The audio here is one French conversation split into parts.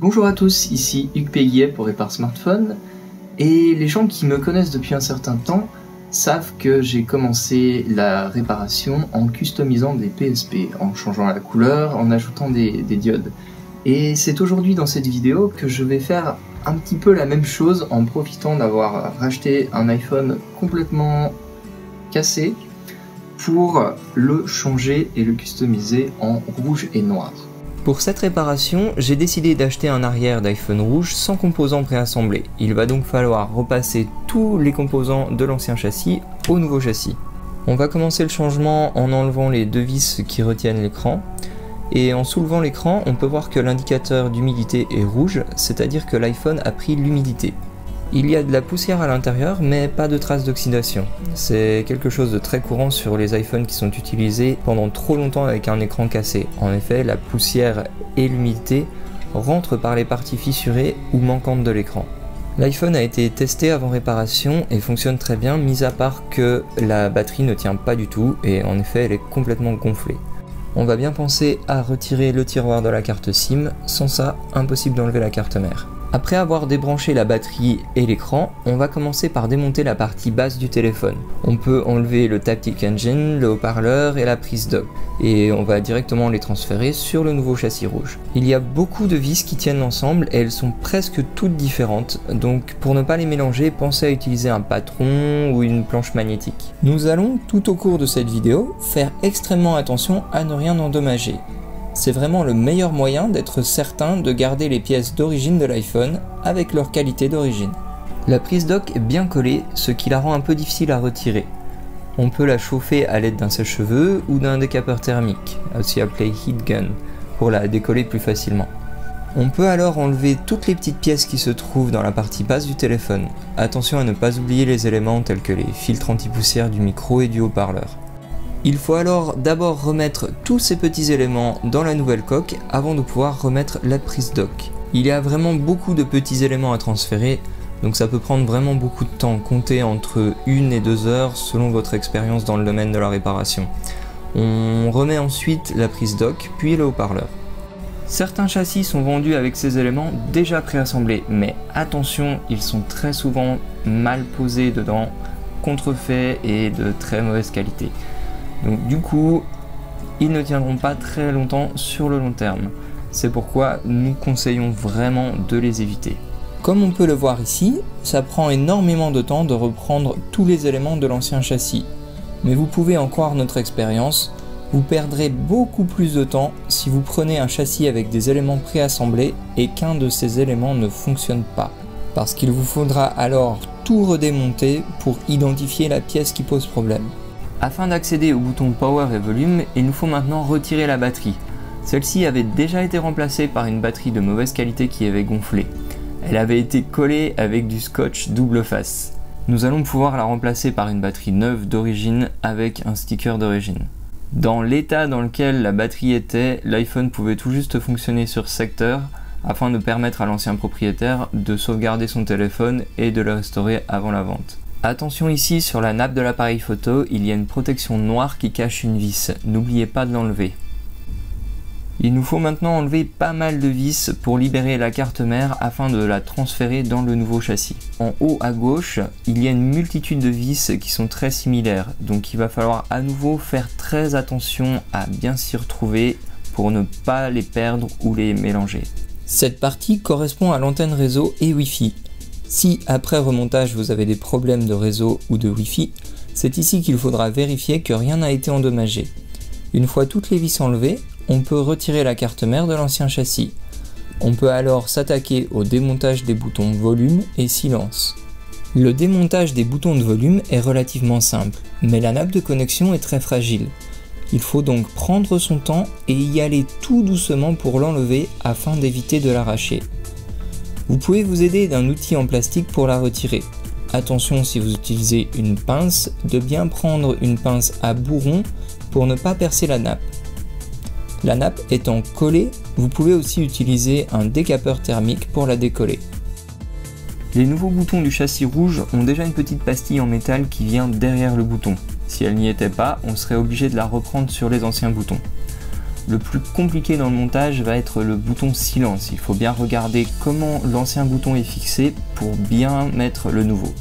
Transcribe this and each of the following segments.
Bonjour à tous, ici Hugues Péguier pour Répare Smartphone, et les gens qui me connaissent depuis un certain temps savent que j'ai commencé la réparation en customisant des PSP, en changeant la couleur, en ajoutant des diodes. Et c'est aujourd'hui dans cette vidéo que je vais faire un petit peu la même chose en profitant d'avoir racheté un iPhone complètement cassé pour le changer et le customiser en rouge et noir. Pour cette réparation, j'ai décidé d'acheter un arrière d'iPhone rouge sans composants préassemblés. Il va donc falloir repasser tous les composants de l'ancien châssis au nouveau châssis. On va commencer le changement en enlevant les deux vis qui retiennent l'écran. Et en soulevant l'écran, on peut voir que l'indicateur d'humidité est rouge, c'est-à-dire que l'iPhone a pris l'humidité. Il y a de la poussière à l'intérieur, mais pas de traces d'oxydation. C'est quelque chose de très courant sur les iPhones qui sont utilisés pendant trop longtemps avec un écran cassé. En effet, la poussière et l'humidité rentrent par les parties fissurées ou manquantes de l'écran. L'iPhone a été testé avant réparation et fonctionne très bien, mis à part que la batterie ne tient pas du tout et en effet elle est complètement gonflée. On va bien penser à retirer le tiroir de la carte SIM, sans ça, impossible d'enlever la carte mère. Après avoir débranché la batterie et l'écran, on va commencer par démonter la partie basse du téléphone. On peut enlever le Taptic Engine, le haut-parleur et la prise dock. Et on va directement les transférer sur le nouveau châssis rouge. Il y a beaucoup de vis qui tiennent ensemble et elles sont presque toutes différentes. Donc pour ne pas les mélanger, pensez à utiliser un patron ou une planche magnétique. Nous allons tout au cours de cette vidéo faire extrêmement attention à ne rien endommager. C'est vraiment le meilleur moyen d'être certain de garder les pièces d'origine de l'iPhone avec leur qualité d'origine. La prise dock est bien collée, ce qui la rend un peu difficile à retirer. On peut la chauffer à l'aide d'un sèche-cheveux ou d'un décapeur thermique, aussi appelé heat gun, pour la décoller plus facilement. On peut alors enlever toutes les petites pièces qui se trouvent dans la partie basse du téléphone. Attention à ne pas oublier les éléments tels que les filtres anti-poussière du micro et du haut-parleur. Il faut alors d'abord remettre tous ces petits éléments dans la nouvelle coque avant de pouvoir remettre la prise dock. Il y a vraiment beaucoup de petits éléments à transférer, donc ça peut prendre vraiment beaucoup de temps, comptez entre 1 et 2 heures selon votre expérience dans le domaine de la réparation. On remet ensuite la prise dock, puis le haut-parleur. Certains châssis sont vendus avec ces éléments déjà préassemblés, mais attention, ils sont très souvent mal posés dedans, contrefaits et de très mauvaise qualité. Donc du coup, ils ne tiendront pas très longtemps sur le long terme. C'est pourquoi nous conseillons vraiment de les éviter. Comme on peut le voir ici, ça prend énormément de temps de reprendre tous les éléments de l'ancien châssis. Mais vous pouvez en croire notre expérience, vous perdrez beaucoup plus de temps si vous prenez un châssis avec des éléments préassemblés et qu'un de ces éléments ne fonctionne pas. Parce qu'il vous faudra alors tout redémonter pour identifier la pièce qui pose problème. Afin d'accéder au bouton Power et Volume, il nous faut maintenant retirer la batterie. Celle-ci avait déjà été remplacée par une batterie de mauvaise qualité qui avait gonflé. Elle avait été collée avec du scotch double face. Nous allons pouvoir la remplacer par une batterie neuve d'origine avec un sticker d'origine. Dans l'état dans lequel la batterie était, l'iPhone pouvait tout juste fonctionner sur secteur afin de permettre à l'ancien propriétaire de sauvegarder son téléphone et de le restaurer avant la vente. Attention ici, sur la nappe de l'appareil photo, il y a une protection noire qui cache une vis. N'oubliez pas de l'enlever. Il nous faut maintenant enlever pas mal de vis pour libérer la carte mère afin de la transférer dans le nouveau châssis. En haut à gauche, il y a une multitude de vis qui sont très similaires, donc il va falloir à nouveau faire très attention à bien s'y retrouver pour ne pas les perdre ou les mélanger. Cette partie correspond à l'antenne réseau et Wi-Fi. Si après remontage vous avez des problèmes de réseau ou de Wi-Fi, c'est ici qu'il faudra vérifier que rien n'a été endommagé. Une fois toutes les vis enlevées, on peut retirer la carte mère de l'ancien châssis. On peut alors s'attaquer au démontage des boutons volume et silence. Le démontage des boutons de volume est relativement simple, mais la nappe de connexion est très fragile. Il faut donc prendre son temps et y aller tout doucement pour l'enlever afin d'éviter de l'arracher. Vous pouvez vous aider d'un outil en plastique pour la retirer. Attention, si vous utilisez une pince, de bien prendre une pince à bourron pour ne pas percer la nappe. La nappe étant collée, vous pouvez aussi utiliser un décapeur thermique pour la décoller. Les nouveaux boutons du châssis rouge ont déjà une petite pastille en métal qui vient derrière le bouton. Si elle n'y était pas, on serait obligé de la reprendre sur les anciens boutons. Le plus compliqué dans le montage va être le bouton silence. Il faut bien regarder comment l'ancien bouton est fixé pour bien mettre le nouveau.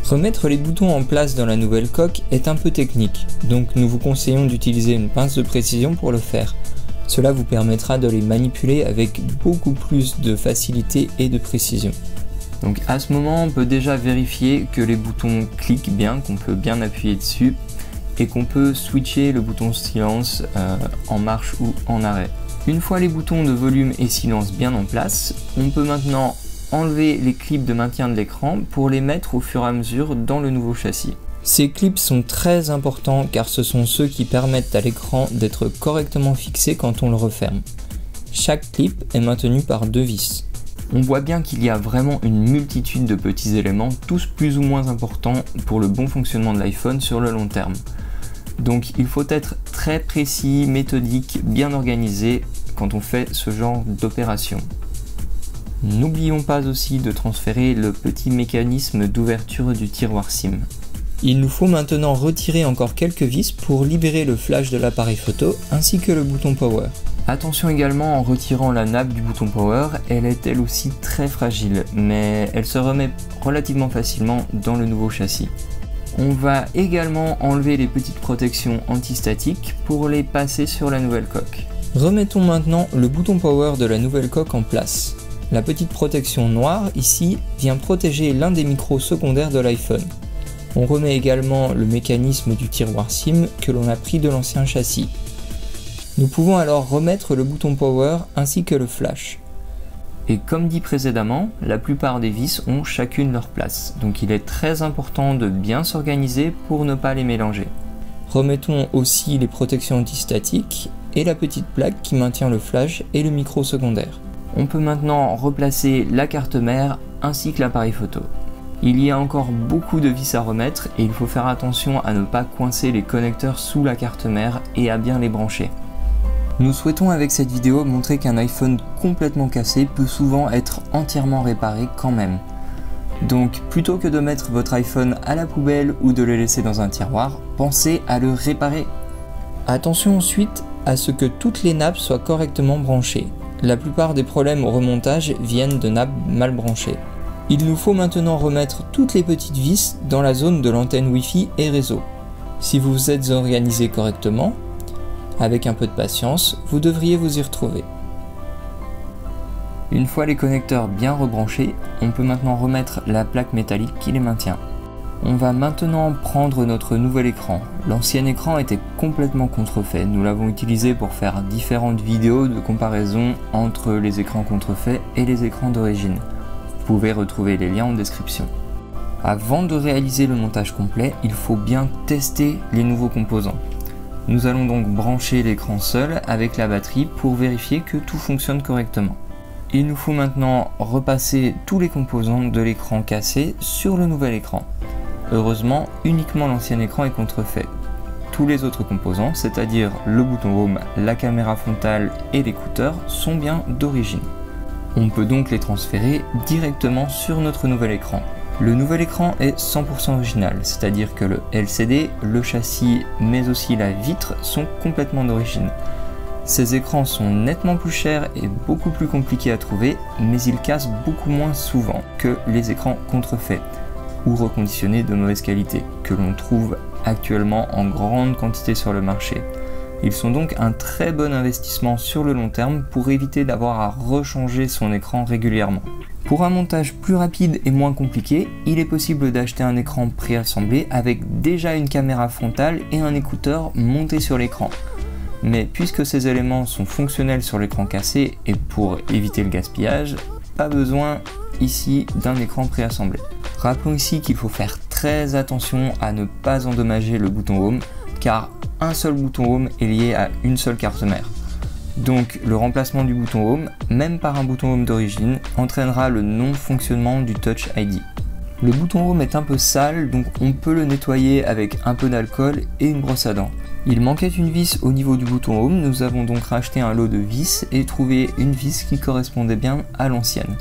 Remettre les boutons en place dans la nouvelle coque est un peu technique, donc nous vous conseillons d'utiliser une pince de précision pour le faire. Cela vous permettra de les manipuler avec beaucoup plus de facilité et de précision. Donc à ce moment, on peut déjà vérifier que les boutons cliquent bien, qu'on peut bien appuyer dessus et qu'on peut switcher le bouton silence en marche ou en arrêt. Une fois les boutons de volume et silence bien en place, on peut maintenant enlever les clips de maintien de l'écran pour les mettre au fur et à mesure dans le nouveau châssis. Ces clips sont très importants car ce sont ceux qui permettent à l'écran d'être correctement fixé quand on le referme. Chaque clip est maintenu par 2 vis. On voit bien qu'il y a vraiment une multitude de petits éléments, tous plus ou moins importants pour le bon fonctionnement de l'iPhone sur le long terme. Donc il faut être très précis, méthodique, bien organisé quand on fait ce genre d'opération. N'oublions pas aussi de transférer le petit mécanisme d'ouverture du tiroir SIM. Il nous faut maintenant retirer encore quelques vis pour libérer le flash de l'appareil photo ainsi que le bouton Power. Attention également en retirant la nappe du bouton Power, elle est elle aussi très fragile, mais elle se remet relativement facilement dans le nouveau châssis. On va également enlever les petites protections antistatiques pour les passer sur la nouvelle coque. Remettons maintenant le bouton Power de la nouvelle coque en place. La petite protection noire ici vient protéger l'un des micros secondaires de l'iPhone. On remet également le mécanisme du tiroir SIM que l'on a pris de l'ancien châssis. Nous pouvons alors remettre le bouton Power ainsi que le flash. Et comme dit précédemment, la plupart des vis ont chacune leur place, donc il est très important de bien s'organiser pour ne pas les mélanger. Remettons aussi les protections antistatiques et la petite plaque qui maintient le flash et le micro secondaire. On peut maintenant replacer la carte mère ainsi que l'appareil photo. Il y a encore beaucoup de vis à remettre et il faut faire attention à ne pas coincer les connecteurs sous la carte mère et à bien les brancher. Nous souhaitons avec cette vidéo montrer qu'un iPhone complètement cassé peut souvent être entièrement réparé quand même. Donc plutôt que de mettre votre iPhone à la poubelle ou de le laisser dans un tiroir, pensez à le réparer. Attention ensuite à ce que toutes les nappes soient correctement branchées. La plupart des problèmes au remontage viennent de nappes mal branchées. Il nous faut maintenant remettre toutes les petites vis dans la zone de l'antenne Wi-Fi et réseau. Si vous vous êtes organisé correctement, avec un peu de patience, vous devriez vous y retrouver. Une fois les connecteurs bien rebranchés, on peut maintenant remettre la plaque métallique qui les maintient. On va maintenant prendre notre nouvel écran. L'ancien écran était complètement contrefait. Nous l'avons utilisé pour faire différentes vidéos de comparaison entre les écrans contrefaits et les écrans d'origine. Vous pouvez retrouver les liens en description. Avant de réaliser le montage complet, il faut bien tester les nouveaux composants. Nous allons donc brancher l'écran seul avec la batterie pour vérifier que tout fonctionne correctement. Il nous faut maintenant repasser tous les composants de l'écran cassé sur le nouvel écran. Heureusement, uniquement l'ancien écran est contrefait. Tous les autres composants, c'est-à-dire le bouton Home, la caméra frontale et l'écouteur, sont bien d'origine. On peut donc les transférer directement sur notre nouvel écran. Le nouvel écran est 100% original, c'est-à-dire que le LCD, le châssis, mais aussi la vitre sont complètement d'origine. Ces écrans sont nettement plus chers et beaucoup plus compliqués à trouver, mais ils cassent beaucoup moins souvent que les écrans contrefaits ou reconditionnés de mauvaise qualité, que l'on trouve actuellement en grande quantité sur le marché. Ils sont donc un très bon investissement sur le long terme pour éviter d'avoir à rechanger son écran régulièrement. Pour un montage plus rapide et moins compliqué, il est possible d'acheter un écran préassemblé avec déjà une caméra frontale et un écouteur monté sur l'écran. Mais puisque ces éléments sont fonctionnels sur l'écran cassé et pour éviter le gaspillage, pas besoin ici d'un écran préassemblé. Rappelons ici qu'il faut faire très attention à ne pas endommager le bouton Home car un seul bouton Home est lié à une seule carte mère. Donc le remplacement du bouton Home, même par un bouton Home d'origine, entraînera le non-fonctionnement du Touch ID. Le bouton Home est un peu sale, donc on peut le nettoyer avec un peu d'alcool et une brosse à dents. Il manquait une vis au niveau du bouton Home, nous avons donc racheté un lot de vis et trouvé une vis qui correspondait bien à l'ancienne.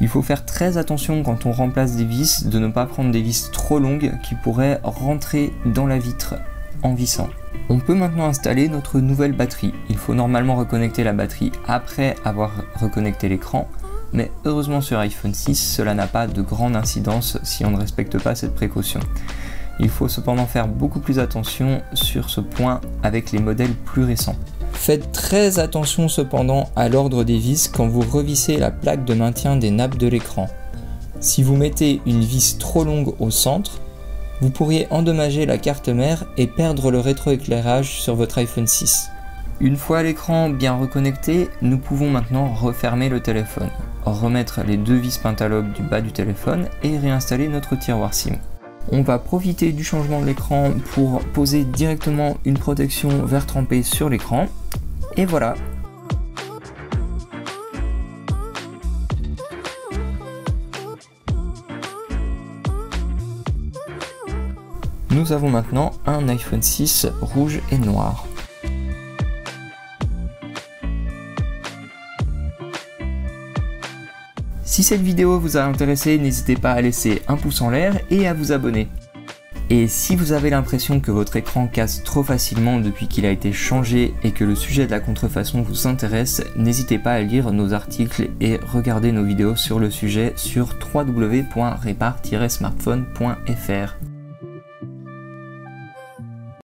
Il faut faire très attention quand on remplace des vis, de ne pas prendre des vis trop longues qui pourraient rentrer dans la vitre en vissant. On peut maintenant installer notre nouvelle batterie. Il faut normalement reconnecter la batterie après avoir reconnecté l'écran, mais heureusement sur iPhone 6, cela n'a pas de grande incidence si on ne respecte pas cette précaution. Il faut cependant faire beaucoup plus attention sur ce point avec les modèles plus récents. Faites très attention cependant à l'ordre des vis quand vous revissez la plaque de maintien des nappes de l'écran. Si vous mettez une vis trop longue au centre, vous pourriez endommager la carte mère et perdre le rétroéclairage sur votre iPhone 6. Une fois l'écran bien reconnecté, nous pouvons maintenant refermer le téléphone, remettre les 2 vis Pentalogue du bas du téléphone et réinstaller notre tiroir SIM. On va profiter du changement de l'écran pour poser directement une protection verre trempé sur l'écran. Et voilà. Nous avons maintenant un iPhone 6 rouge et noir. Si cette vidéo vous a intéressé, n'hésitez pas à laisser un pouce en l'air et à vous abonner. Et si vous avez l'impression que votre écran casse trop facilement depuis qu'il a été changé et que le sujet de la contrefaçon vous intéresse, n'hésitez pas à lire nos articles et regarder nos vidéos sur le sujet sur www.repar-smartphone.fr.